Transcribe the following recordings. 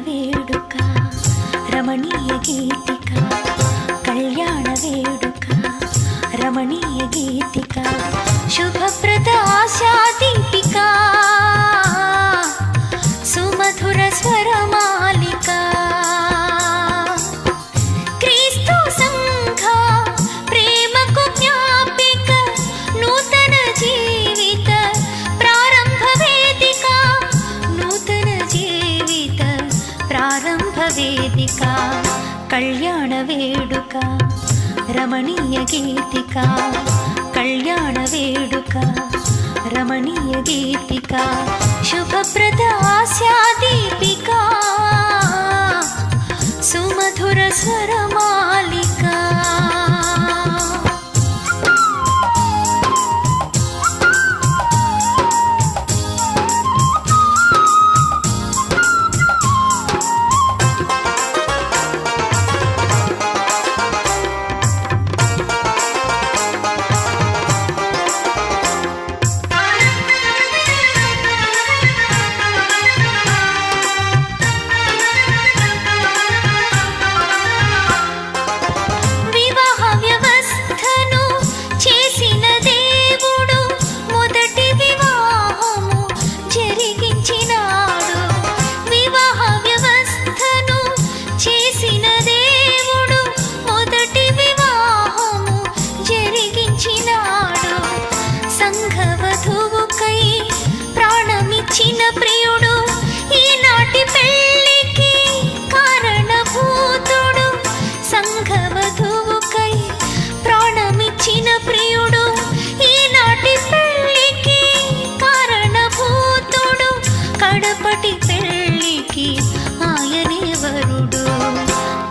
వేడుక రమణీయ గీతిక కళ్యాణ వేడుక రమణీయ గీతిక శుభప్రద ఆశా దీపిక సుమధుర స్వరమాలిక క్రీస్తు సంఘ ప్రేమకు జ్ఞాపిక నూతన జీవిత ప్రారంభ వేదిక నూతన జీవిత ప్రారంభ వేదిక కళ్యాణ వేడుక రమణీయ గీతిక కళ్యాణ వేడుక రమణీయ గీతిక శుభప్రద ఆశా దీపిక సుమధుర స్వరమాలిక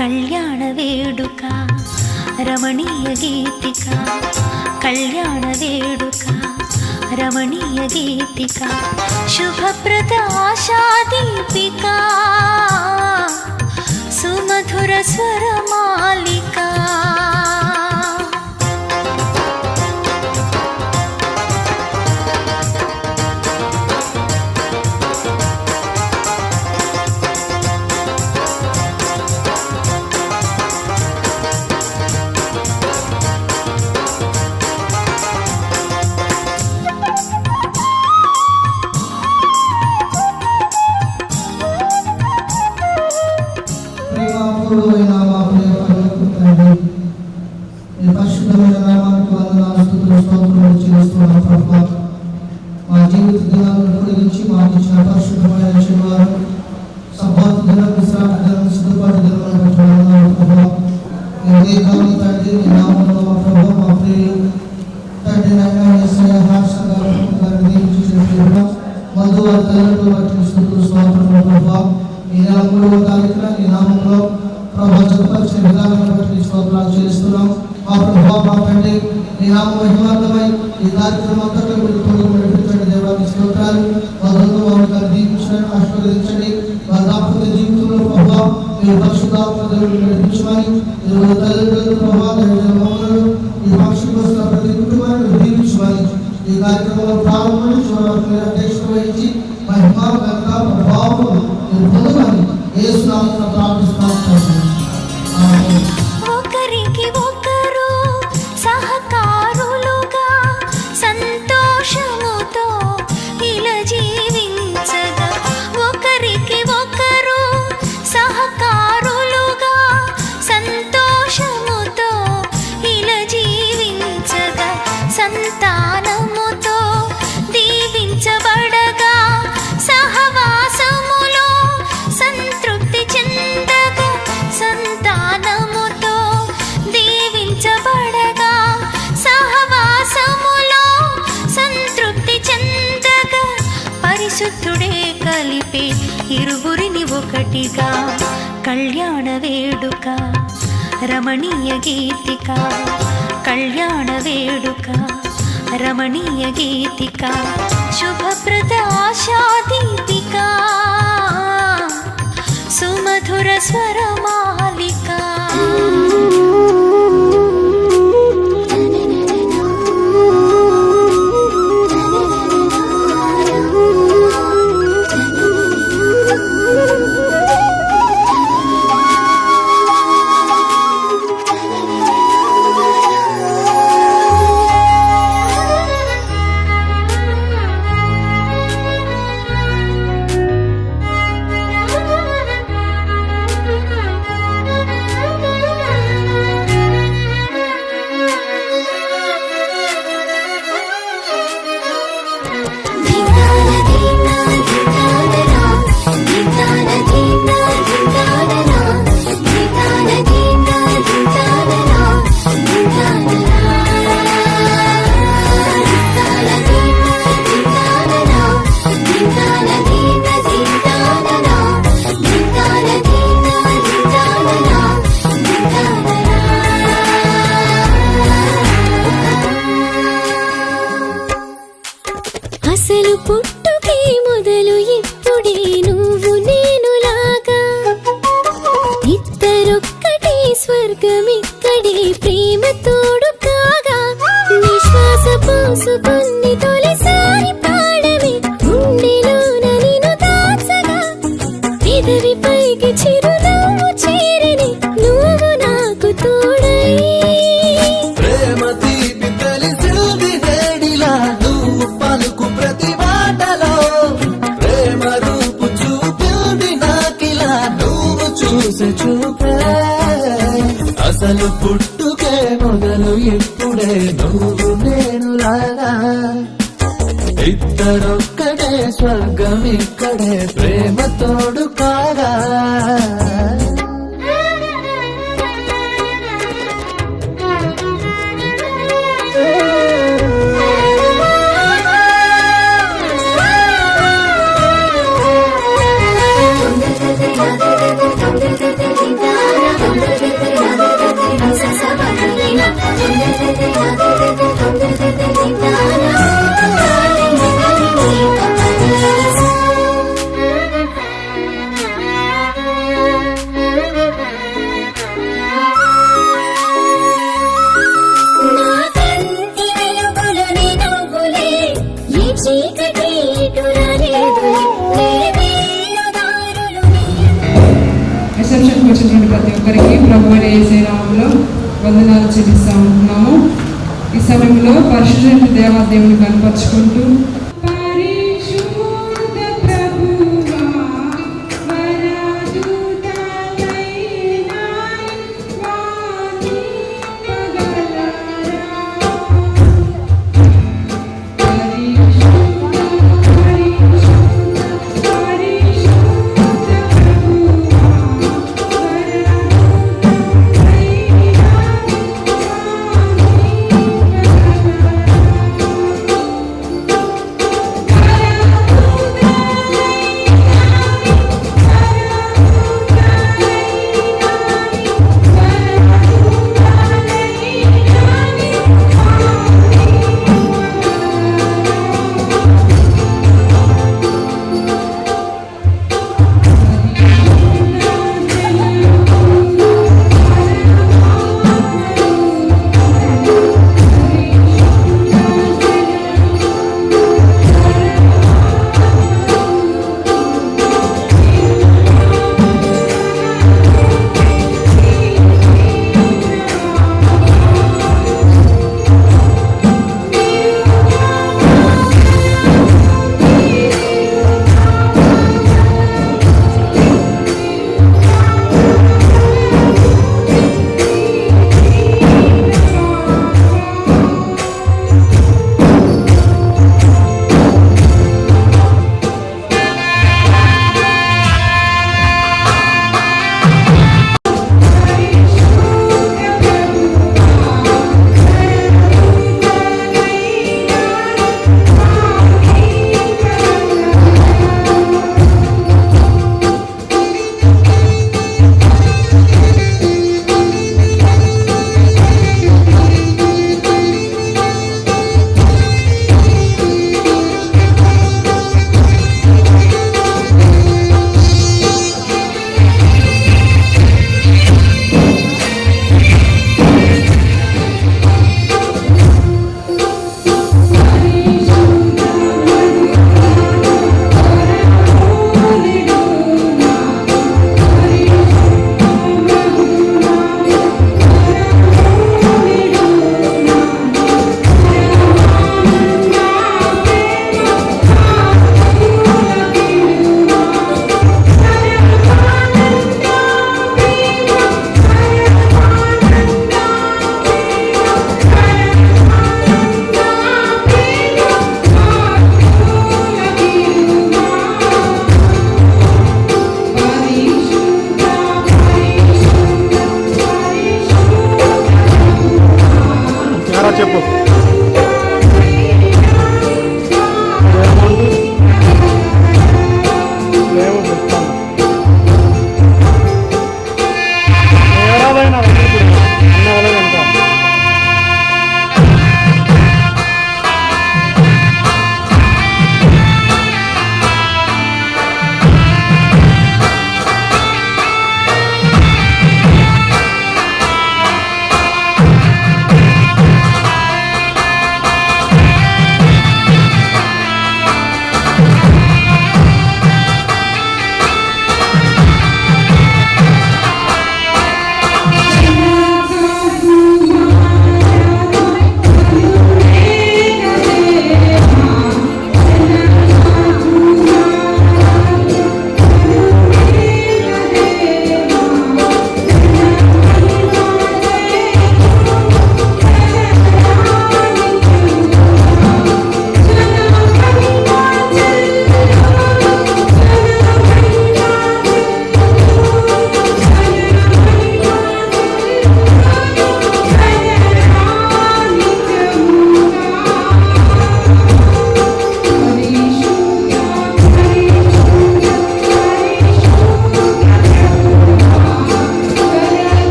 కళ్యాణ వేడుక రమణీయ గీతిక కళ్యాణ వేడుక రమణీయ గీతిక శుభప్రద ఆశా దీపిక సుమధుర స్వరమాలిక పరిశుద్ధమైన నామానికి వందనాలు స్తుతులు స్తోత్రములు చెల్లిస్తున్నాం ప్రభువా. మా జీవిత దినాలను పొడిగించి మాకు ఇచ్చిన పరిశుద్ధమైన శనివారం సబ్బాతు దినం విశ్రాంతి దినం సిద్ధపాటు దినాలను బట్టి వందనాలు ప్రభువా. ఇదే కాలం తండ్రి నీ నామములో మా ప్రభువా మా ప్రియులు తండ్రి నాయన యేసయ్య హాస్యంగా గారిని దీవించినట్లుగా మందు వారి తల్లిదండ్రులు బట్టి స్తుతులు స్తోత్రములు ప్రభువా. ఈ నెల 3వ తారీఖున నీ నామంలో ప్రభువా చెప్పవలసిన విధానాలను బట్టి స్తోత్రాలు చెల్లిస్తున్నాం. మా ప్రభువా మా తండ్రి నీ నామ మహిమార్థమై ఈ కార్యక్రమం అంతటా మీరు తోడు నడిపించండి దేవానికి స్తోత్రాలు. వారందరూ వారిని దీవించండి ఆశీర్వదించండి. వారి దాంపత్య జీవితంలో ప్రభువా మీరు పరిశుద్ధాత్మ దేవుడు నడిపించమని తల్లిదండ్రులు ప్రభువా మమ్మల్ని ఈ పక్షి వస్తున్న ప్రతి కుటుంబాన్ని దీవించమని ఈ కార్యక్రమంలో ప్రారంభం నుంచి మీరు అధ్యక్షత వహించి మహిమా ఘనత ప్రభావం మీరు పొందమని యేసు నామమున ప్రార్థిస్తున్నాము తండ్రి. ఆమేన్. ఒకరికి ఒకరు సహకారులుగా సంతోషముతో ఇలా జీవించగా ఒకరికి ఒకరు సహకారులుగా సంతోషముతో ఇలా జీవించగా సంతానముతో దీవించబడగా సహవాసములో సంతృప్తి చెందగా సంతానముతో దీవించబడగా సహవాసములో సంతృప్తి చెందగా పరిశుద్ధుడే కలిపే ఇరువురిని ఒకటిగా కళ్యాణ వేడుక రమణీయ గీతిక కళ్యాణ వేడుక రమణీయ గీతిక శుభప్రద ఆశా దీపిక సుమధుర స్వరమాలిక అసలు పుట్టుకే మొదలు ఇప్పుడే నువ్వు నేను లాగా ఇద్దరొక్కడే స్వర్గం ఇక్కడే ప్రేమ తోడు కాగా రిసెప్షన్కి వచ్చినటువంటి ప్రతి ఒక్కరికి ప్రభువైన యేసయ్య నామములో వందనాలు చెల్లిస్తా ఉంటున్నాము. ఈ సమయంలో పరిశుద్ధ దేవాదేవుని కనపరుచుకుంటూ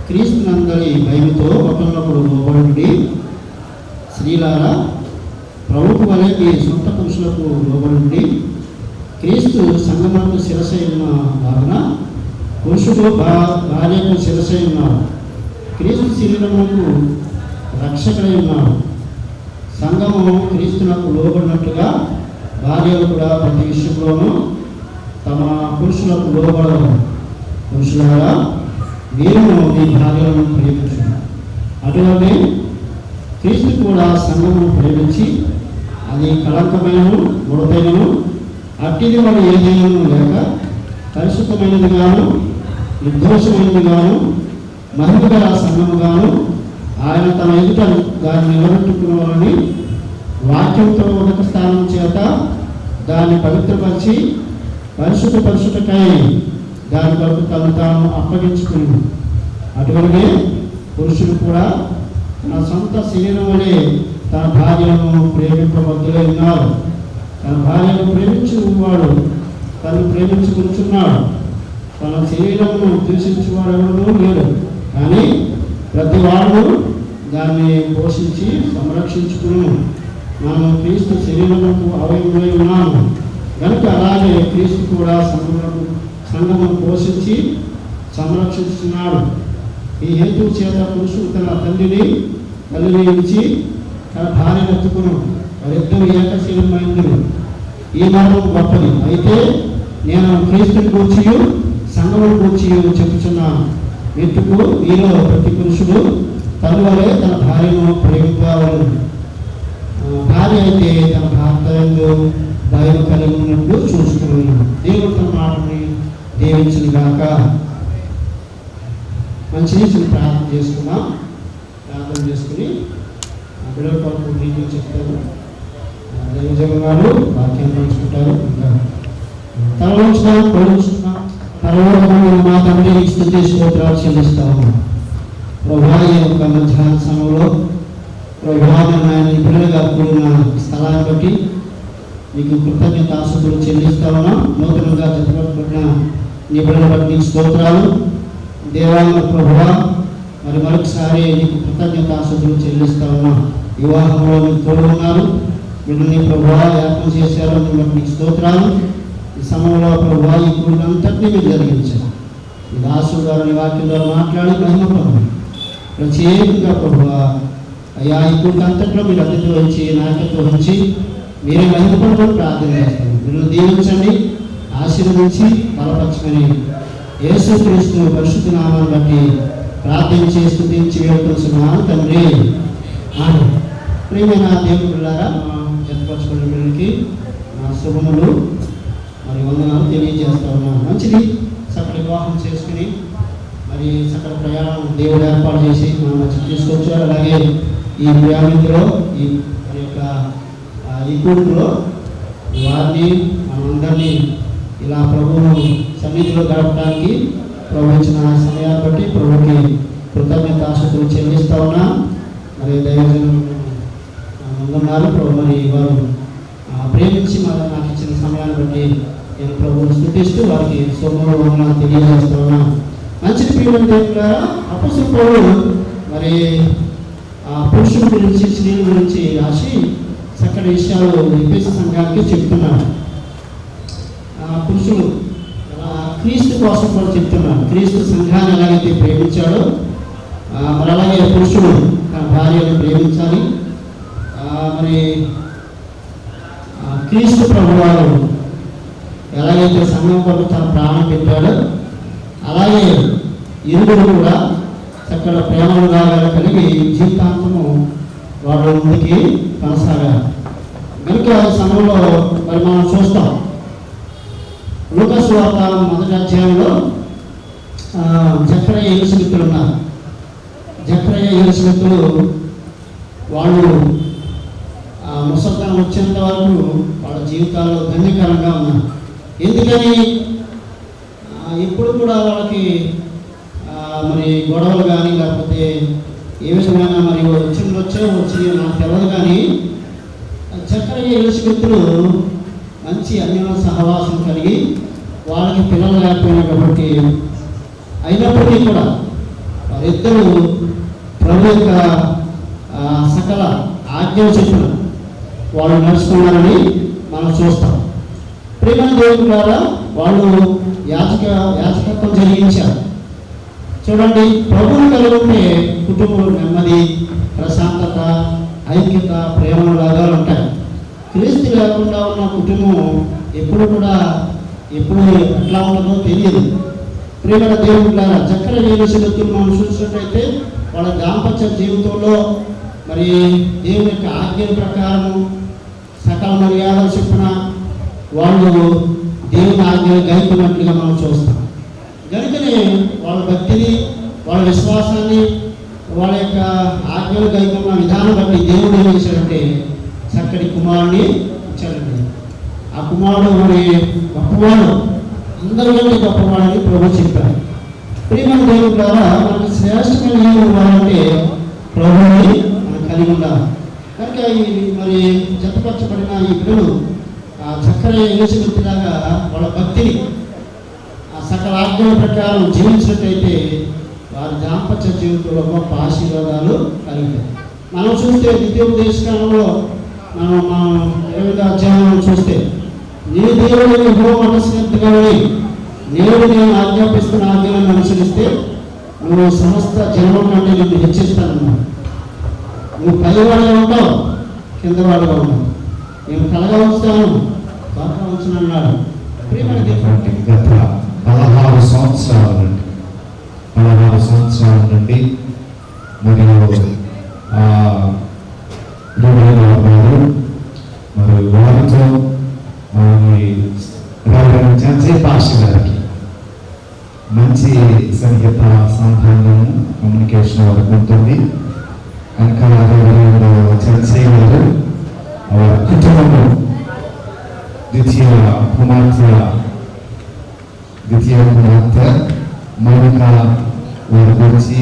క్రీస్తునందలి భయముతో ఒకరినొకడు లోబడి స్త్రీలారా ప్రభువు వలె మీ సొంత పురుషులకు లోబడి క్రీస్తు సంగమునకు శిరసైన లాగున పురుషుడు భార్యకు శిరసై ఉన్నారు. క్రీస్తు శరీరమునకు రక్షకుడై ఉన్నారు. సంఘము క్రీస్తునకు లోబడినట్లుగా భార్యలు కూడా ప్రతి విషయంలోనూ తమ పురుషులకు లోబడరు. పురుషులారా మీరు మీ భార్యలను ప్రేమించండి. అటువలే క్రీస్తు కూడా సంఘమును ప్రేమించి అది కళంకమైనను ముడతైనను అట్టిది వాడు ఏదైనా లేక పరిశుద్ధమైనదిగాను నిర్దోషమైనదిగాను మహిమగల సంఘముగాను ఆయన తన ఎదుట దాన్ని నిలబెట్టుకున్నారని వాక్యంతో ఉన్నత స్థానం చేత దాన్ని పవిత్రపరిచి పరిశుద్ధపరచుటకై దాని కొరకు తను తాను అప్పగించుకుని అటువలనే పురుషుడు కూడా తన సొంత శరీరం వలె తన భార్యను ప్రేమింపబద్దులై ఉన్నారు. తన భార్యను ప్రేమించువాడు తను ప్రేమించుకుంటున్నాడు. తన శరీరమును దూషించేవాడు ఎవరు లేడు. కానీ ప్రతి వాడు దాన్ని పోషించి సంరక్షించుకుని మనం క్రీస్తు శరీరముకు అవయవమై ఉన్నాము కనుక అలాగే క్రీస్తు కూడా సంఘమును పోషించి సంరక్షిస్తున్నాడు. ఈ హేతువు చేత పురుషుడు తన తల్లిని ఇచ్చి తన భార్యను ఎత్తుకును వారిద్దరూ ఏకశీలమైంది. ఈ మరణం గొప్పది. అయితే నేను క్రీస్తుని గూర్చి సంఘమును గూర్చి చెప్పుచున్నాను. ఎత్తుకు మీలో ప్రతి పురుషుడు తల్లి వలె తన భార్యను ప్రేమింపవలెను. భార్య అయితే తన భర్త యందు భయం కలిగి ఉన్నట్లు చూసుకుని దేవుడు తన మాటని దీవించును గాక. మంచిది ప్రార్థన చేసుకున్నాం. ప్రార్థన చేసుకుని బిడ్డల కొరకు నీకు చెప్తారు. దైవజన్ గారు వాక్యాన్ని పంచుకుంటారు. తలవంచున్నాం, కోరుచున్నాం. పరలోకమైన మా తండ్రి స్తుతి స్తోత్రాలు చెల్లిస్తాము. ప్రభా ఈ యొక్క మధ్యాహ్న సమయంలో సమృద్ధిగా కూడిన స్థలాన్ని బట్టి మీకు కృతజ్ఞతాస్తుతులు చెల్లిస్తా ఉన్నాం. నూతనంగా జతపడిన నీ బిడ్డలను బట్టి నీకు స్తోత్రాలు దేవాలయ ప్రభువా. మరి మరొకసారి నీకు కృతజ్ఞతాస్తుతులు చెల్లిస్తా ఉన్నాం. వివాహంలో మీకు తోడు ఉన్నారు, వీళ్ళని ప్రభువా ఏర్పాటు చేశారు, బట్టి నీకు స్తోత్రాలు. ఈ సమయంలో ప్రభువా ఈ కూడినంతటినీ మీరు జరిగించారు. ఈ దాసుడు గారు నీ వాక్యం ద్వారా మాట్లాడి మహిమ పొందారు. ప్రత్యేకంగా ప్రభువా అయ్యా ఈ కూడికి అంతట్లో మీరు అతిథి వహించి నాయకత్వం వహించి మీరే మహిమ పొందడం ప్రార్థన చేస్తాను. మీరు దీవించండి, ఆశీర్వదించి బలపరచమని యేసుక్రీస్తు పరిశుద్ధ నామాన్ని బట్టి ప్రార్థించి స్తుతించి వేడుకొంటున్నాను తండ్రి. ప్రియమైన దేవుని బిడ్డలారా, జతపరచుకున్న వీళ్ళకి నా శుభములు మరి వందనాలు తెలియజేస్తా ఉన్నాను. మంచిది, చక్కటి వివాహం చేసుకుని మరి చక్కటి ప్రయాణం దేవుడు ఏర్పాటు చేసి మనం మంచి తీసుకొచ్చారు. అలాగే ఈ ప్రయాణికులో ఈ యొక్క ఈ కూడుకులో వారిని మనందరినీ ఇలా ప్రభువు సన్నిధిలో గడపడానికి ప్రభు ఇచ్చిన సమయాన్ని బట్టి ప్రభుకి కృతజ్ఞతాస్తుతులు చెల్లిస్తా ఉన్నా. మరి దైవజనులు ముందున్నారు ప్రభు, మరి వారు ప్రేమించి మరి నాకు ఇచ్చిన సమయాన్ని బట్టి నేను ప్రభువును స్తుతిస్తూ వారికి శుభములు వందనాలు తెలియజేస్తా ఉన్నా. మంచి ప్రియమైన దేవులారా, అపొస్తలుడు పౌలు మరి పురుషుల గురించి స్త్రీల గురించి రాసి చక్కటి విషయాలు ఎఫెసు సంఘానికి చెప్తున్నాడు. పురుషులు క్రీస్తు కోసం కూడా చెప్తున్నాడు. క్రీస్తు సంఘాన్ని ఎలాగైతే ప్రేమించాడో మరి అలాగే పురుషుడు తన భార్యను ప్రేమించాలి. మరి క్రీస్తు ప్రభువారు ఎలాగైతే సంఘం కొరకు తన ప్రాణం పెట్టాడో అలాగే ఇరువురు కూడా చక్కటి ప్రేమలుగా కలిగి జీవితాంతము వాడు ముందుకి కొనసాగాలి. కనుక సమయంలో మరి మనం చూస్తాం లూకా సువార్త 1వ అధ్యాయంలో జకర్యా ఎలిజబెతులు ఉన్నారు. జకర్యా ఎలిజబెతులు వాళ్ళు ముసల్తనం వచ్చేంత వరకు వాళ్ళ జీవితాల్లో ధన్యకరంగా ఉన్నారు. ఎందుకని ఇప్పుడు కూడా వాళ్ళకి మరి గొడవలు కానీ లేకపోతే ఏ విధమైన మరి వచ్చి నాకు తెలియదు. కానీ జకర్యా ఎలిజబెతులు మంచి అన్యోన్య సహవాసం కలిగి వాళ్ళకి పిల్లలు లేకపోయినా కాబట్టి అయినప్పటికీ కూడా వారిద్దరూ ప్రభు యొక్క సకల ఆజ్ఞ చొప్పున వాళ్ళు నడుచుకున్నారని మనం చూస్తాం. ప్రియమైన దేవుని ద్వారా వాళ్ళు యాజకత్వం జరిగించారు. చూడండి, ప్రభువును కలిగి ఉంటే కుటుంబంలో నెమ్మది, ప్రశాంతత, ఐక్యత, ప్రేమలు లాగాలు ఉంటాయి. క్రీస్తు లేకుండా ఉన్న కుటుంబం ఎప్పుడు ఎట్లా ఉంటుందో తెలియదు. ప్రియమైన దేవుని ద్వారా జకర్యా ఎలిజబెతులు మనం చూసినట్టయితే వాళ్ళ దాంపత్య జీవితంలో మరి దేవుని యొక్క ఆజ్ఞ ప్రకారం సకల మర్యాదలు చొప్పున వాళ్ళు దేవుని ఆజ్ఞలు గైకున్నట్లుగా మనం చూస్తాం. కనుకనే వాళ్ళ భక్తిని, వాళ్ళ విశ్వాసాన్ని, వాళ్ళ యొక్క ఆజ్ఞలు గైకున్న విధానం బట్టి దేవుడు ఏం చేశాడంటే చక్కటి కుమారుని ఇచ్చాడండి. ఆ కుమారుడు మరి గొప్పవాడు, అందరిలోనే గొప్పవాడని ప్రభు చెప్పారు. ప్రియమైన దేవుని ద్వారా మనకు శ్రేష్టమైన ఏమి ఇవ్వాలంటే ప్రభుని మనం కలిగి ఉండాలి. కనుక ఈ మరి జతపరచబడిన ఈ బిడ్డలు చక్కగా ఎలిజబెతులాగా వాళ్ళ భక్తిని సకల ఆజ్ఞల ప్రకారం జీవించినట్టయితే వారి దాంపత్య జీవితంలో గొప్ప ఆశీర్వాదాలు కలిగాయి. మనం చూస్తే ద్వితీయోపదేశకాలంలో మనం 20వ అధ్యాయంలో చూస్తే నీ దేవుని మనస్ఫూర్తిగా నేను ఆజ్ఞాపిస్తున్న ఆజ్ఞలను అనుసరిస్తే నువ్వు సమస్త జన్మం నుండి నిన్ను హెచ్చిస్తానన్నా. నువ్వు పైవాడుగా ఉంటావు, కింద వాడుగా ఉన్నావు. నేను కలగా ఉంచుతాను, త్వరగా ఉంచునన్నాడు. గత 16 సంవత్సరాల నుండి మరియు మరి వారితో పాస్టర్ గారికి మంచి సంగీత సాంప్రదాయం కమ్యూనికేషన్ వరకు ఉంటుంది. కనుక చంద్రశేఖర్ గారు వారి కుటుంబము ద్వితీయ కుమార్తె మౌనిక వారి గురించి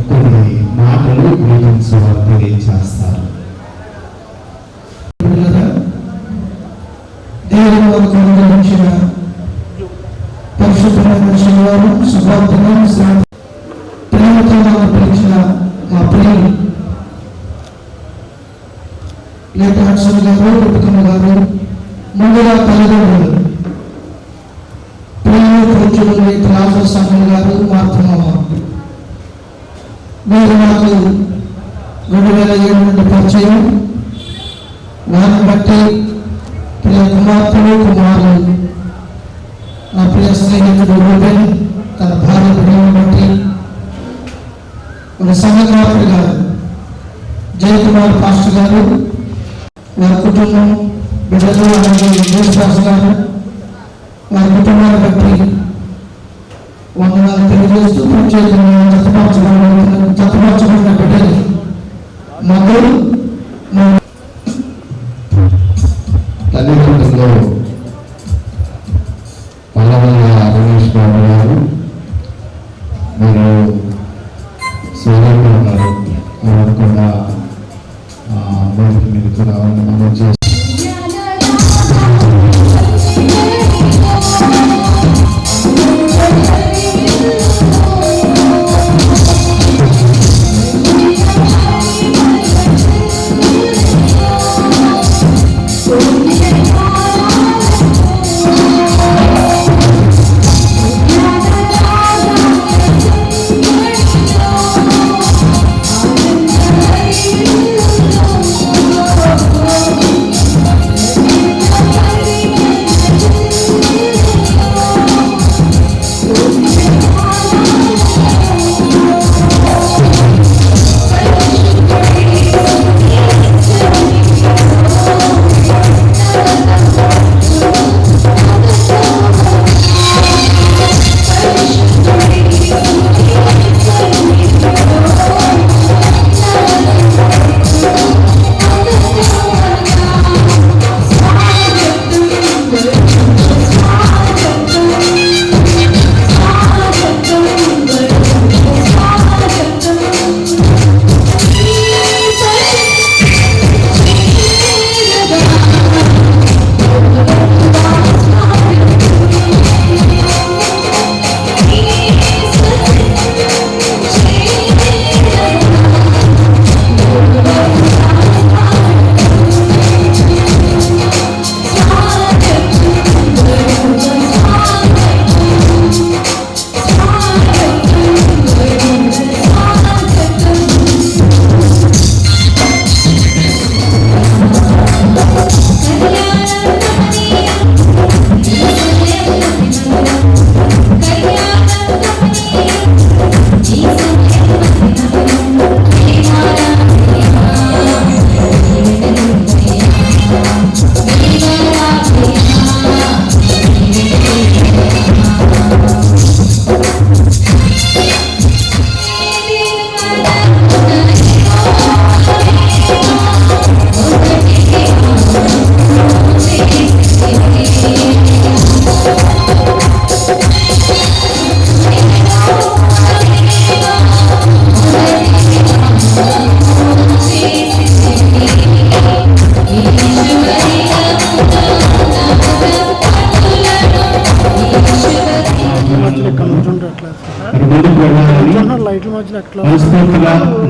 కొన్ని మాటలు గ్రీటింగ్స్ వారు తెలియజేస్తారు. నేటి హర్షల్ గారు, రుతుకమ్మ గారు, ముందుగా తల్లిదండ్రులు ప్రియులు పూజ్యులు నేటి రాజు సంఘం గారు, మార్తమ్మ. మీరు నాకు 2007 నుండి పరిచయం. వారిని బట్టి ప్రియ కుమార్తెలు, కుమారులు, నా ప్రియ స్నేహితుడు రూబెన్ తన భార్య ప్రియుని బట్టి, మన సంఘకారుడు గారు జయకుమార్ పాస్టర్ గారు, వారి కుటుంబం, బిడ్డలు, అలాగే దేశదాస్ గారు, వారి కుటుంబాన్ని బట్టి వందనాలు తెలియజేస్తూ ప్రత్యేకంగా జతపరచబడిన బిడ్డలు మధురు తల్లిదండ్రులు పల్లవల్ల రమేష్ బాబు గారు మరియు సోదరులు ఉన్నారు. వారు కూడా మీదకి రావాలని మనం చేస్తాం.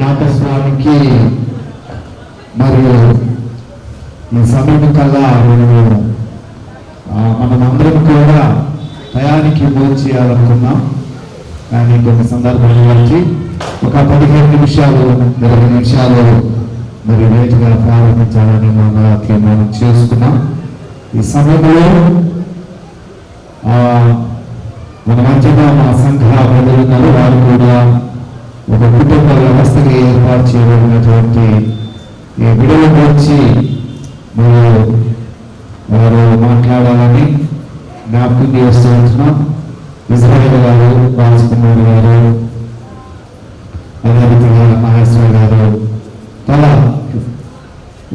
నాటస్వామికి మరియు ఈ సమయం కల్లా మనమందరం కూడా టయానికి భోజనం చేయాలనుకున్నాం. కానీ కొన్ని సందర్భాలు వచ్చి ఒక 15 నిమిషాలు 20 నిమిషాలు మరి లేటుగా ప్రారంభించాలని మన తీర్మానం చేసుకున్నాం. ఈ సమయంలో మన మధ్యగా మా సంఘ ప్రజలున్నారు. వారు కూడా ఒక కుటుంబ వ్యవస్థగా ఏర్పాటు చేయబడినటువంటి ఈ విడుదల వచ్చి వారు మాట్లాడాలని జ్ఞాపకం చేస్తూ ఉంటున్నాం. ఇజ్రాయేల్ గారు, రాజకుమార్ గారు, అదేవిధంగా మహేశ్వర గారు తలా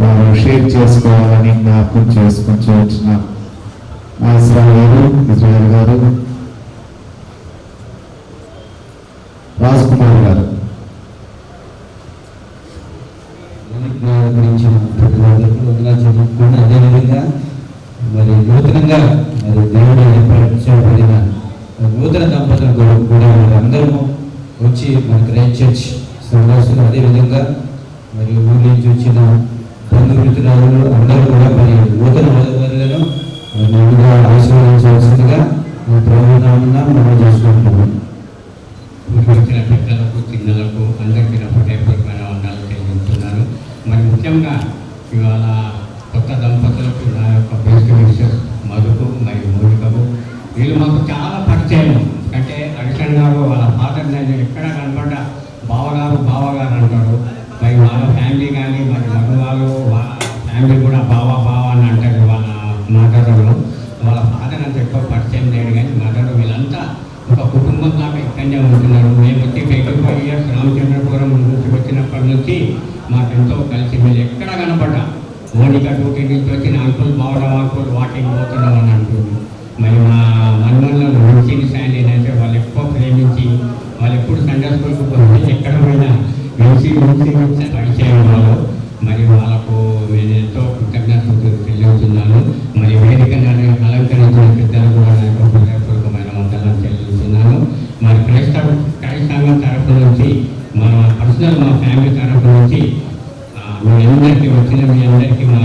వారు షేర్ చేసుకోవాలని జ్ఞాపకం చేసుకుంటూ ఉంటున్నాం. మహేశ్వర గారు, ఇజ్రాయేల్ గారు, రాజకుమార్ గారు గురించి చెప్పుకుని అదేవిధంగా మరి నూతనంగా మరి దేవుడు ఏర్పరచబడిన నూతన దంపతులు కూడా అందరూ వచ్చి మన క్రైస్ట్ చర్చ్ సందర్శన, అదేవిధంగా మరి ఊరి నుంచి వచ్చిన బంధుమిత్రులు అందరూ కూడా మరి నూతన వధువరులను నిండుగా ఆశీర్వదించవలసిందిగా ప్రభునామమున మనం చేసుకుంటున్నాం. వచ్చిన పెద్దలకు చిన్నలకు అందరికీ నా హృదయపూర్వకమైన వందనాలు తెలియజేస్తున్నాను. మరి ముఖ్యంగా ఇవాళ కొత్త దంపతులకు నా యొక్క బెస్ట్ విషెస్ మధుకు మరియు మౌలికకు. వీళ్ళు మాకు చాలా పరిచయం. అంటే అడిషన్ గారు వాళ్ళ ఫాదర్ నేను ఎక్కడ కనపడ్డా బావగారు అంటాడు. మరి వాళ్ళ ఫ్యామిలీ కానీ మరి మధు వాళ్ళు వాళ్ళ ఫ్యామిలీ కూడా బావ అని అంటారు. వాళ్ళ మదర్లో వాళ్ళ ఫాదర్ అంత ఎక్కువ పరిచయం లేడు, కానీ మదర్ వీళ్ళంతా ఒక కుటుంబం దాకా ఇక్కడనే ఉంటున్నారు. మేము వచ్చి 25 years రామచంద్రపురం నుంచి వచ్చినప్పటి నుంచి మాకెంతో కలిసి వీళ్ళు ఎక్కడ కనపడ్డా మోనికా డ్యూటీ నుంచి వచ్చిన అంకుల్ వాకింగ్ పోతున్నాం అని అంటుంది. మరి మా మన్మల్లో మంచిని శాండీ అయితే వాళ్ళు ఎక్కువ ప్రేమించి వాళ్ళు ఎప్పుడు సండే స్కూల్కి పోతే ఎక్కడ పోయినా వెలిసి పరిచయం వాళ్ళు. మరి వాళ్ళకు నేను ఎంతో కృతజ్ఞతలు తెలియజేస్తున్నాను. మరి వేదికను అలంకరించిన పెద్దలు కూడా నా యొక్క హృదయపూర్వకమైన వందనాలు తెలియజేస్తున్నాను. మరి క్రైస్తవం తరఫు నుంచి మన పర్సనల్ మా ఫ్యామిలీ తరఫు నుంచి మీ అందరికీ మీ అందరికీ మా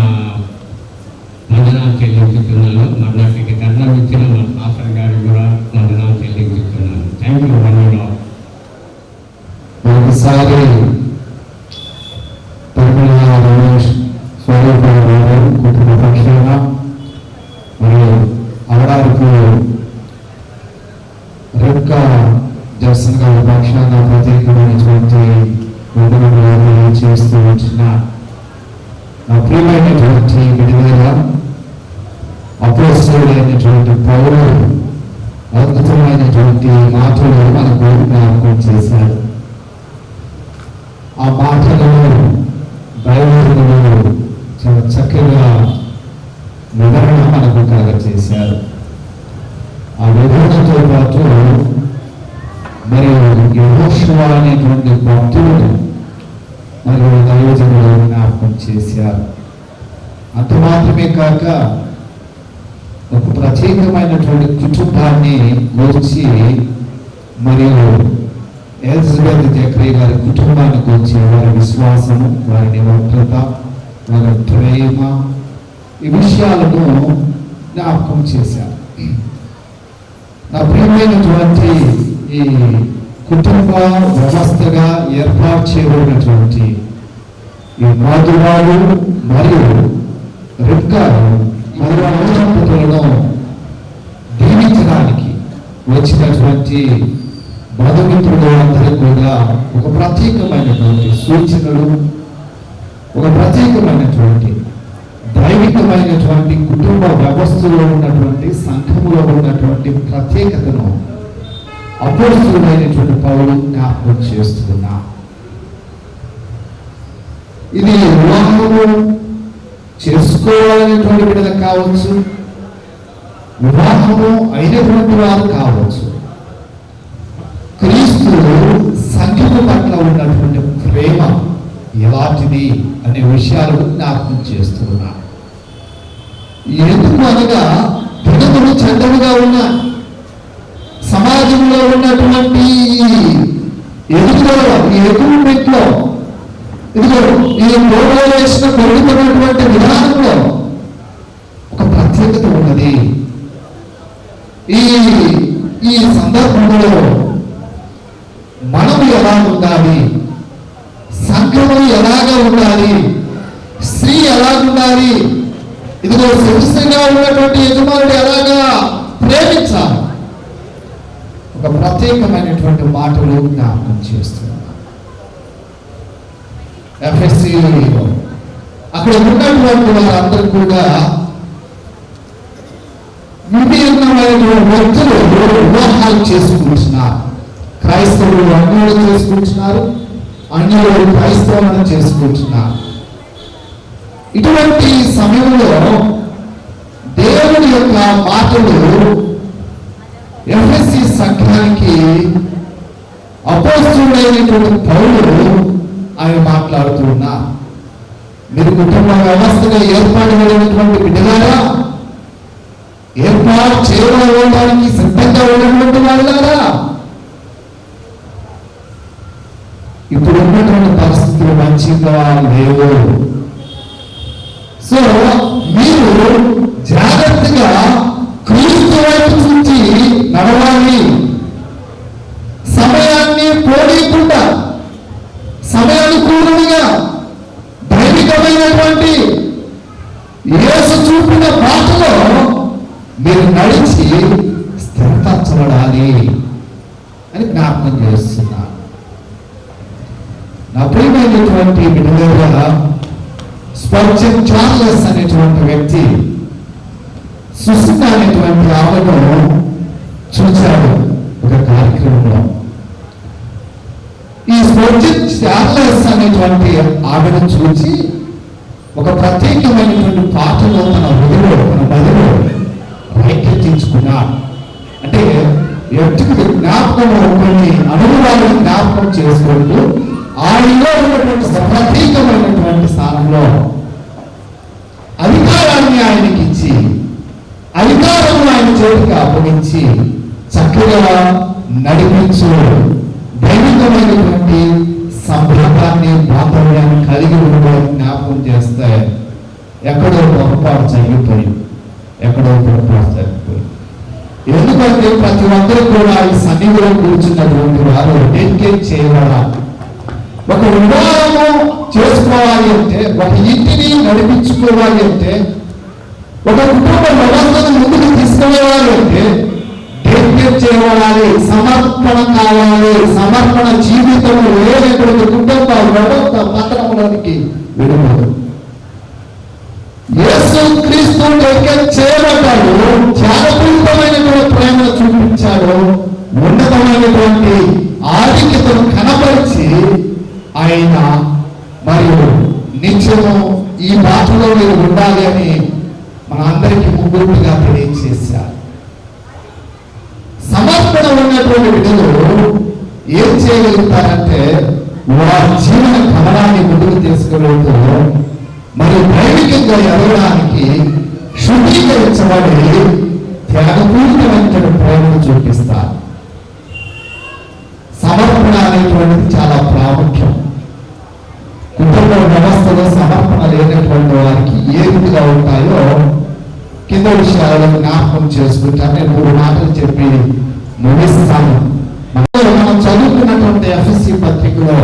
వందనాలు చెల్లించుతున్నాను. మరి నాకు ధర్మం ఇచ్చిన మా పాస్టర్ గారికి కూడా వందనాలు చెల్లించుతున్నాను. థ్యాంక్ యూ వందనాలు. ఒకసారి కుటుంబ పక్షాన మరియు అవడానికి రెక్క జర్సన్ గారి పక్షాన ప్రత్యేకమైనటువంటి వందనాలు చేస్తూ వచ్చిన నా ప్రియమైనటువంటి విడుదల అపోస్తలుడైనటువంటి పౌలు అద్భుతమైనటువంటి మాటలు మనకు జ్ఞాపకం చేశారు. ఆ మాటలను బైబిల్లో చాలా చక్కగా వివరణ మనకు కలగజేశారు. ఆ వివరణతో పాటు మరి యెహోషువ అనేటువంటి భక్తులను మరియు దైవజనులు జ్ఞాపకం చేశారు. అంత మాత్రమే కాక ఒక ప్రత్యేకమైనటువంటి కుటుంబాన్ని గురించి మరియు ఎలిజబెత్ జక్రీ గారి కుటుంబాన్ని గురించి వారి విశ్వాసము, వారి నిమగ్నత, వారి ప్రేమ, ఈ విషయాలను జ్ఞాపకం చేశారు. నా ప్రియమైనటువంటి ఈ కుటుంబ వ్యవస్థగా ఏర్పాటు చేయబడినటువంటి ఈ మధువాలు మరియు రిబ్కాలు మరియు దంపతులను దీవించడానికి వచ్చినటువంటి బంధుమిత్రులు అందరూ కూడా ఒక ప్రత్యేకమైనటువంటి సూచనలు, ఒక ప్రత్యేకమైనటువంటి దైవికమైనటువంటి కుటుంబ వ్యవస్థలో ఉన్నటువంటి సంఘములో ఉన్నటువంటి ప్రత్యేకతను అపోస్తలుడైనటువంటి పౌలు జ్ఞాపకం చేస్తున్నా. ఇది వివాహము చేసుకోవాలనేటువంటి బిడ్డల కావచ్చు, వివాహము అయినటువంటి వారు కావచ్చు, క్రీస్తు సంఘము పట్ల ఉన్నటువంటి ప్రేమ ఎలాంటిది అనే విషయాలను జ్ఞాపకం చేస్తున్నా. ఎందుకు అనగా దినములు చెడ్డలుగా ఉన్న సమాజంలో ఉన్నటువంటి ఎదుగుదల, ఈ ఎదుగుమెంట్లో, ఇదిగో ఈ గ్లోబలైజేషన్ పెరుగుతున్నటువంటి విధానంలో ఒక ప్రత్యేకత ఉన్నది. ఈ సందర్భంలో మనం ఎలా ఉండాలి, సంఘము ఎలాగా ఉండాలి, స్త్రీ ఎలా ఉండాలి, ఇదిగో సమస్యగా ఉన్నటువంటి యజమానుడు ఎలాగా ప్రేమించాలి, ఒక ప్రత్యేకమైనటువంటి మాటలు జ్ఞాపకం చేస్తున్నారు. ఎఫ్ఎస్సీలో అక్కడ ఉన్నటువంటి వారందరూ కూడా విభిన్నమైనటువంటి వ్యక్తులు వివాహాలు చేసుకుంటున్నారు. క్రైస్తవులు అన్యులు చేసుకుంటున్నారు, అన్యులు క్రైస్తవులను చేసుకుంటున్నారు. ఇటువంటి సమయంలో దేవుని యొక్క మాటలు ఎఫ్ఎస్సీ సంఘానికి అపోస్తలుడైనటువంటి పౌలు ఆయన మాట్లాడుతూ ఉన్నారు. మీరు కుటుంబ వ్యవస్థగా ఏర్పాటుబడినటువంటి బిడ్డలారా, ఏర్పాటు చేయడానికి సిద్ధంగా ఉన్నటువంటి వాళ్ళారా, ఇప్పుడు ఉన్నటువంటి పరిస్థితులు మంచిగా లేవు. సో మీరు జాగ్రత్తగా క్రీస్తు వైపు చూచి నడవాలి. సమయాన్ని పోనీయకుండా సమయానుకూలంగా దైవికమైనటువంటి యేసు చూపిన బాటలో మీరు నడిచి స్థిరపరచబడాలి అని జ్ఞాపకం చేస్తున్నా. నా ప్రియమైనటువంటి బిడ్డలారా, స్పర్జన్ చార్లెస్ అనేటువంటి వ్యక్తి సుసిత అనేటువంటి ఆమెను చూశాడు ఒక కార్యక్రమంలో. ఈ స్పర్జన్ చార్లెస్ అనేటువంటి ఆమెను చూసి ఒక ప్రత్యేకమైనటువంటి పాటలో తన బదిలో రైకెత్తించుకున్నాడు. అంటే వ్యక్తికి జ్ఞాపకం కొన్ని అనుభవాలను జ్ఞాపకం చేసుకుంటూ ఆయనలో ఉన్నటువంటి ప్రత్యేకమైనటువంటి స్థానంలో అధికారాన్ని ఆయనకి ఇచ్చి అధికారము ఆయన చేతికి అప్పగించి చక్కగా నడిపించు దైవికమైనటువంటి సంభాగాన్ని బాంధవ్యాన్ని కలిగి ఉండడం జ్ఞాపకం చేస్తే ఎక్కడో పొరపాటు జరిగిపోయింది. ఎందుకంటే ప్రతి ఒక్కరు కూడా ఈ సన్నిధిలో కూర్చున్నటువంటి వారు డెడికేట్ చేయబడాలి. ఒక వివాహము చేసుకోవాలి అంటే, ఒక ఇంటిని నడిపించుకోవాలి అంటే, ఒక కుటుంబ వ్యవస్థను ముందుకు తీసుకెళ్ళాలి అంటే డెడికేట్ చేయబడాలి, సమర్పణ కావాలి. సమర్పణ జీవితం లేనటువంటి కుటుంబాలు పత్రంలోనికి విడుదల. యేసు క్రీస్తు డెడికేట్ చేయబడ్డాడు, త్యాగపూరితమైనటువంటి ప్రేమను చూపించాడు, ఉన్నతమైనటువంటి ఆధిక్యతను కనపరిచి ఆయన మరియు నిత్యము ఈ బాటలో మీరు ఉండాలి అని మన అందరికీ ముగ్గురుగా తెలియజేశారు. సమర్పణ ఉన్నటువంటి బిడ్డలు ఏం చేయగలుగుతారంటే వారి జీవన గమనాన్ని ముందుకు తీసుకువెళ్తూ మరియు దైవికంగా ఎదగడానికి శుద్ధీకరించబడి త్యాగపూరితమైనటువంటి ప్రేమను చూపిస్తారు. సమర్పణ అనేటువంటిది చాలా ప్రాముఖ్యం. కుటుంబ వ్యవస్థలో సమర్పణ లేనటువంటి వారికి ఏ విధంగా ఉంటాయో కింద విషయాలను జ్ఞాపకం చేసుకుంటాను. నేను 3 మాటలు చెప్పి ముగిస్తాను. మనం చదువుకున్నటువంటి ఎఫ్ఎస్సి పత్రికలో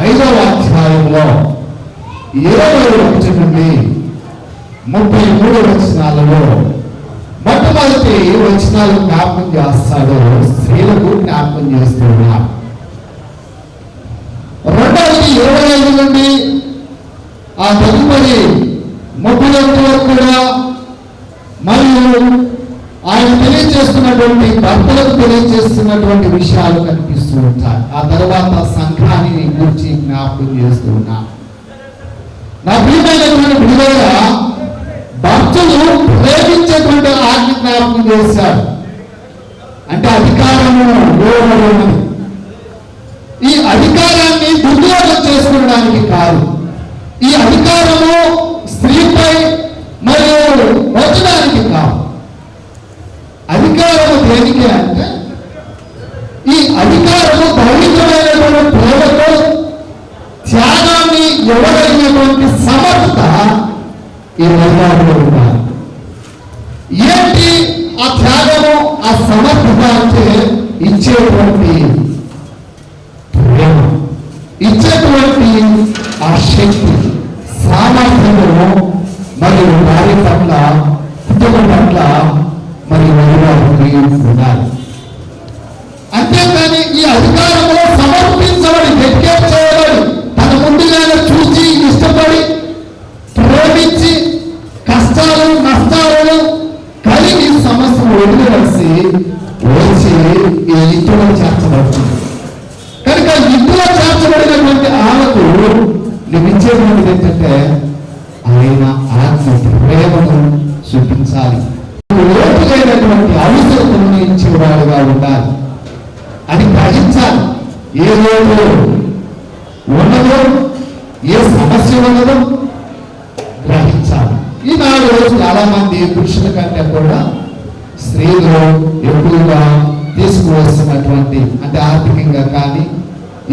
5వ అధ్యాయంలో 21 నుండి 33 వచనాలలో మొట్టమొదటి వచనాలు జ్ఞాపకం చేస్తాడు, స్త్రీలకు జ్ఞాపకం చేస్తున్నాడు. రెండవది 25 నుండి ఆ తదుపరి 31 వరకు కూడా మరియు ఆయన తెలియజేస్తున్నటువంటి భర్తలకు తెలియజేస్తున్నటువంటి విషయాలు కనిపిస్తూ ఉంటాయి. ఆ తర్వాత సంఘాన్ని గురించి జ్ఞాపకం చేస్తూ ఉన్నా. నా ప్రియమైనటువంటి బిడ్డలారా, భక్తులు ప్రేమించేటువంటి ఆజ్ఞ జ్ఞాపకం చేశారు. అంటే అధికారము ఇవ్వబడి ఈ అధికారాన్ని దుర్వినియోగం చేసుకోవడానికి కాదు. ఈ అధికారము స్త్రీపై మరియు వచ్చడానికి కాదు. అధికారము దేనికి అంటే ఈ అధికారము దైవికమైనటువంటి ప్రేమతో త్యాగాన్ని ఇవ్వగలిగినటువంటి సమర్థత ఈ రంగాల్లో ఉన్నారు. ఏంటి ఆ త్యాగము, ఆ సమర్థత అంటే ఇచ్చేటువంటి ప్రేమ, ఇచ్చేటువంటి ఆ శక్తి, సామర్థ్యము మరియు వారి పట్ల, కుటుంబం పట్ల మరియు వారికి ఉండాలి. అంతేకాని ఈ అధికారంలో సమర్పించబడి డెడికేట్ చేయబడి తన ముందుగానే చూసి ఇష్టపడి ప్రేమించి కష్టాలు నష్టాలను కలిగి సమస్యను వదిలివలసి వచ్చి ఈ ఇంటిలో చేర్చబడుతుంది. కనుక ఇంటిలో చేర్చబడినటువంటి ఆమెకు నిమించేటువంటిది ఏంటంటే ఆయన ఆత్మ ప్రేమను చూపించాలి. లోటు లేనటువంటి అవసరతను ఇచ్చేవాడుగా ఉండాలి. అది గ్రహించాలి. ఏ లోటు ఉన్నదో, ఏ సమస్య ఉన్నదో గ్రహించాలి. ఈనాడు చాలా మంది పురుషుల కంటే కూడా స్త్రీలు ఎక్కువగా తీసుకువస్తున్నటువంటి, అంటే ఆర్థికంగా కానీ,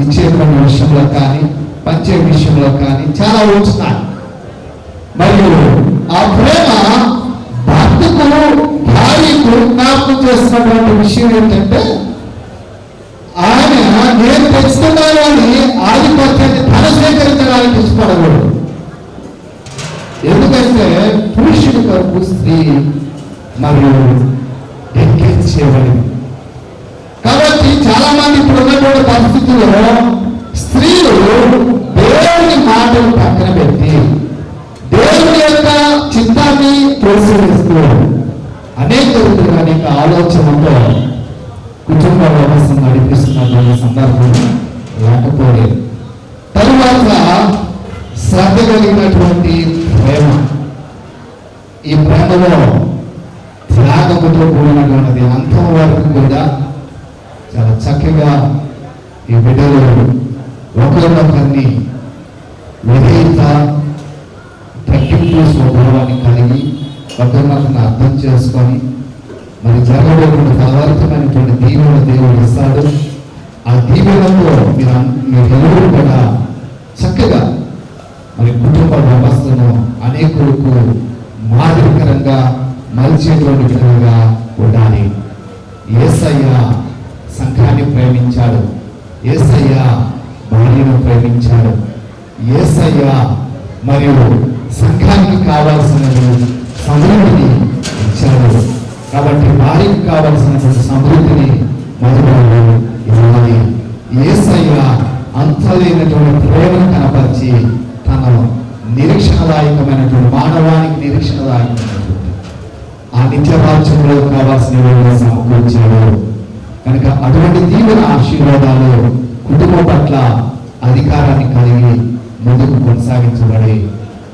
ఇచ్చేటువంటి విషయంలో కానీ, పంచే విషయంలో కానీ చాలా ఉంచుతారు. మరియు ఆ ప్రేమ భర్తకు భార్యకు జ్ఞాపకం చేస్తున్నటువంటి విషయం ఏంటంటే ఆయన నేను తెచ్చుకున్నాను అని ఆధిపత్యాన్ని తన స్వీకరించడానికి ఇష్టపడకూడదు. ఎందుకంటే పురుషుడి కొరకు స్త్రీ మరియు ఎక్కించేవాడి. కాబట్టి చాలా మంది ఇప్పుడు ఉన్నటువంటి పరిస్థితుల్లో స్త్రీలు దేవుని మాటలు పక్కన పెట్టి దేవుని యొక్క చిత్తాన్ని ప్రోత్సహిస్తూ అనేక ఆలోచనతో కుటుంబ వ్యవస్థ నడిపిస్తున్నటువంటి సందర్భం లేకపోలేదు. తరువాత శ్రద్ధ కలిగినటువంటి ప్రేమ, ఈ ప్రేమలో త్యాగముతో కూడినటువంటిది అంతం వరకు కూడా చాలా చక్కగా ఈ బిడ్డలు ఒకరినొకరిని విధేయత తగ్గింపు స్వభావాన్ని కలిగి ఒకరినొకరిని అర్థం చేసుకొని మరి జరగబోతున్న ఫలవంతమైనటువంటి దీవెన దేవుడు ఇస్తాడు. ఆ దీవెనతో మీరు కూడా చక్కగా మరి కుటుంబ వ్యవస్థను అనేకులకు మాదిరికరంగా మలిచేటువంటి విధంగా ఉండాలి. యేసయ్య సంఘాన్ని ప్రేమించాడు, యేసయ్య భార్యను ప్రేమించాడు, యేసయ్య మరియు సంఘానికి కావాల్సిన సమృద్ధిని ఇచ్చాడు. కాబట్టి భార్యకు కావాల్సినటువంటి సమృద్ధిని మొదలు ఇవ్వాలి. యేసయ్య అంతలేనటువంటి ప్రేమను కనపరిచి తన నిరీక్షణదాయకమైనటువంటి మానవానికి నిరీక్షణదాయకమైనటువంటి ఆ నిత్య రాజ్యంలో కావాల్సిన సమకూర్చాడు. కనుక అటువంటి దీవెన ఆశీర్వాదాలు కుటుంబం పట్ల అధికారాన్ని కలిగి ముందుకు కొనసాగించబడి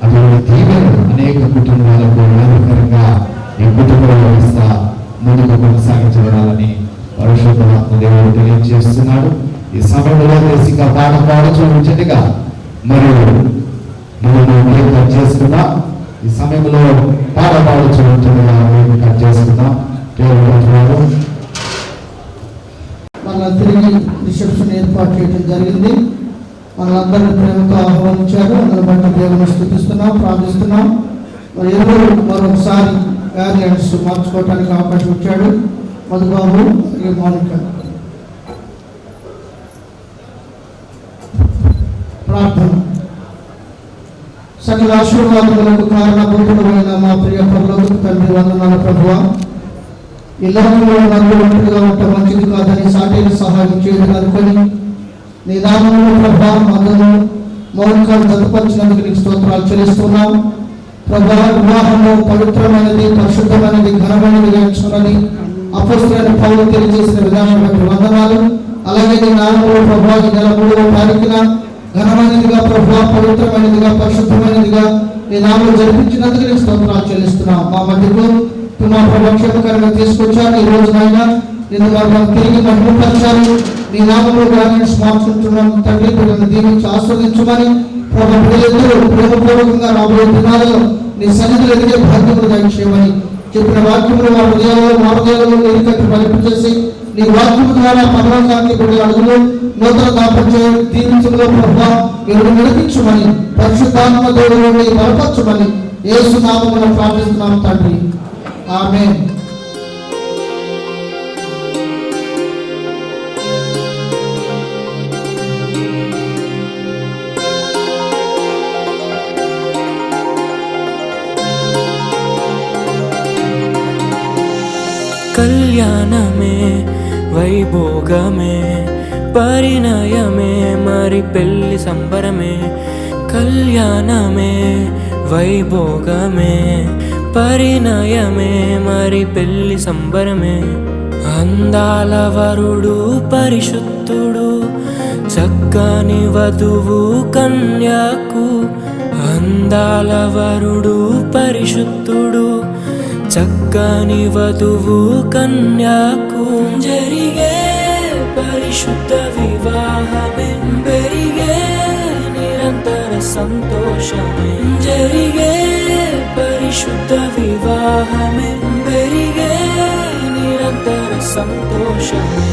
అటువంటి దీవెనలు అనేక కుటుంబాలకు లాభకరంగా ఈ కుటుంబ వ్యవస్థ ముందుకు కొనసాగించబడాలని పరిశుద్ధాత్మ దేవుడు తెలియజేస్తున్నాడు. ఈ సమయంలో దేశిక పాట పాడుచూ ఉంచటిగా మరియు మేము కట్ చేసుకుందాం. ఈ సమయంలో పాట పాడుచూ ఉంచటిగా మేము కట్ చేసుకుందాం. మళ్ళా తిరిగి రిసెప్షన్ ఏర్పాటు చేయడం జరిగింది. మనందరినీ ప్రేమతో ఆహ్వానించారు. అందరి బట్టి దేవుని స్తుతిస్తున్నాం, ప్రార్థిస్తున్నాం. మరి ఎవరు మరొకసారి గార్డియన్స్ మార్చుకోవడానికి అవకాశం ఇచ్చాడు. మధుబాబు మౌనిక. ప్రార్థన. సకల ఆశీర్వాదములకు కారణభూతుడైన మా ప్రియ పరలోకపు తండ్రి, వందనాలు ప్రభువా. ఈ లోకంలో నన్ను ఒంటరిగా ఉంటే మంచిది కాదని సాటిని సహాయం చేయడం అనుకొని నీ నామములో ప్రభా మందును మౌనికాలు జతపరిచినందుకు నీకు స్తోత్రాలు చెల్లిస్తున్నాం. ప్రభా వివాహంలో పవిత్రమైనది, పరిశుద్ధమైనది, ఘనమైనదిగా ఎంచుకున్నది అపొస్తలుడైన పౌలు తెలియజేసిన విధానం బట్టి వందనాలు. అలాగే నీ నామములో ప్రభా ఈ నెల 3వ తారీఖున ఘనమైనదిగా ప్రభా పవిత్రమైనదిగా పరిశుద్ధమైనదిగా నీ నామములో జరిపించినందుకు నీకు స్తోత్రాలు చెల్లిస్తున్నాం. మా మధ్యలో మా ప్రభా క్షేమకరంగా తీసుకొచ్చారు. ఈ రోజునైనా నిన్ను మనం తిరిగి మహిమపరిచారు. నీ నామములో గార్డియన్స్ మార్చుకుంటున్నాం తండ్రి. పిల్లలను దీవించి ఆస్వాదించమని ప్రభా పిల్లలందరూ ప్రేమపూర్వకంగా రాబోయే దినాలలో నీ సన్నిధిలో ఎదిగే భాగ్యములు దయచేయమని చెప్పిన వాక్యములు మా హృదయాలలో ఎరికట్టి బలిపించేసి నీ వాక్యము ద్వారా పరలోకానికి కొన్ని అడుగులు నూతన దాపరిచయం దీవించడంలో ప్రభా మీరు నడిపించమని పరిశుద్ధాత్మ దేవుని బలపరచమని యేసు నామములో ప్రార్థిస్తున్నాం తండ్రి. ఆమేన్. కళ్యాణమే వైభోగమే పరిణయమే మరి పెళ్లి సంబరమే. కళ్యాణమే వైభోగమే పరిణయమే మరి పెళ్లి సంబరమే. అందాల వరుడు పరిశుద్ధుడు చక్కని వధువు కన్యకు. అందాల వరుడు పరిశుద్ధుడు చక్కని వధువు కన్యకు. జరిగే పరిశుద్ధ వివాహమే పెరిగే నిరంతర సంతోషమే. జరిగే పరిశుద్ధ వివాహమే పెరిగే నిరంతర సంతోషమే.